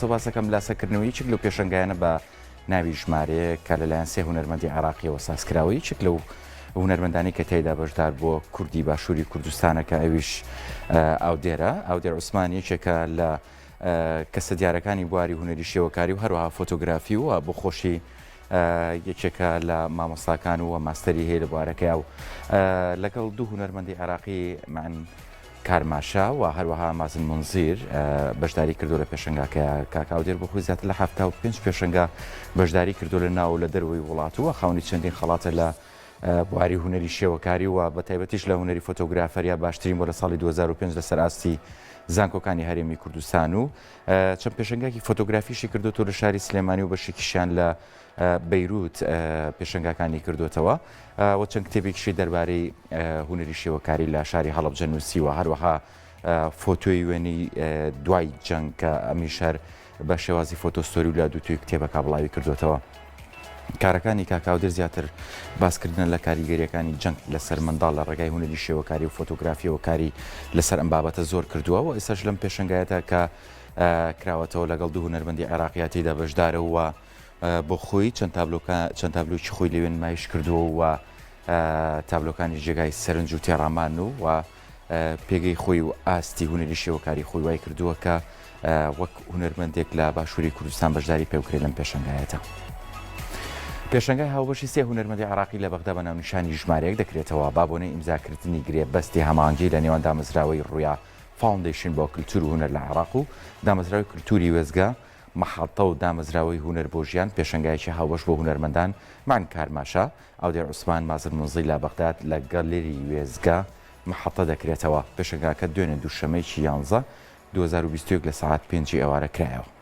سەباسەکەم لاسەکردنەوەی چک لەو پێشەنگایانە بە ناوی ژمارەیە کە لەلایەن سێ هونەرمەندی عێراقیەوە سازکراوی چک لەو هونەرمەندانی کە تێیدا بەشدار بۆ کوردی باشووری کوردستانەکە ئەویش ئەودێر عوسمان یەکێکە لە کەسە دیارەکانی بواری هونەری شێوەکاری و هەروەها فۆتۆگرافی و بۆ خۆشی یەکێکە لە مامۆستاکان و ماستەری هەیە لە بوارەکەی و لەگەڵ دوو هونەرمەندی عێراقی کارماشا و هەروەها مازن منزیر بەشداری کردو لە پێشەنگاکە کاکاودێر بۆ خۆی زیاتر لە 75 پێشەنگا بەشداری کردو لە ناو لە دەروی وڵات و خاوەنی چەندین خەڵاتە لە بواری هونەری شێوەکاری و بە تایبەتیش لە هونەری فۆتۆگرافەریا باشترین بۆ لە ساڵی 2005 لەسەر ئاستی زانکۆکانی هەرێمی کوردستان و چەند پێشەنگاکی فۆتۆگرافیشی کردوتەوە لە شاری سلێمانی و بەشێکیشیان لە بەیروت پێشەنگاکانی کردوتەوە و چەند کتێبێکیشی دەربارەی هونەری شێوەکاری لە شاری هەڵەبجە نووسیوە هەروەها فۆتۆی وێنەی دوای جەنگ کە ئەمیشەر بە شێوازی فۆتۆستۆری و لە دووتوی کتێبەکە بڵاوی کردوتەوە. کارەکانی کاکاودێر زیاتر باسکردن لە کاریگەریەکانی جەنگ لەسەر منداڵ لە ڕێگای هونەری شێوەکاری و فۆتۆگرافیەوە کاری لەسەر ئەم بابەتە زۆر کردووە و ئێستاش لەم پێشەنگایەتە کە کراوەتەوە لەگەڵ دوو هونەرمەندی عێراقیاتیدا بەشدارە و بۆ خۆی چەند تابلۆکی خۆی لەوێ نمایش کردووە و تابلۆکانی جێگای سەرنج و تێڕامان و پێگەی خۆی و ئاستی هونەری شێوەکاری خۆی وای کردووە کە وەک هونەرمەندێک لە باشووری کوردستان بەشداری پێوکرێت لەم پێشەنگایەتە. پێشەنگای هاوبەشی سێ هونەرمەندی عێراقی لە بەغداد بە ناونیشانی ژمارەیەک دەکرێتەوە با بۆنەی ئیمزاکردنی گرێبەستی هەماهەنگی لە نێوان دامەزراوەی ڕویا فاوندیشن بۆ کللتور و هونەر لە عێراق و دامەزراوی کللتوری وێزگا مەحەڵتە و دامەزراوەی هونەر بۆ ژیان پێشەنگایکی هاوبەش بۆ هونەرمەندان مان کارماشا ئەودێر عوسمان مازن منزی لە بەغداد لە گەلێری وێزگا مەحەڵتە دەکرێتەوە. پێشەنگاکە دوێنێ دووشەمەیەکی 11 2021 لە ساعات 5 ئێوارە کرایەوە.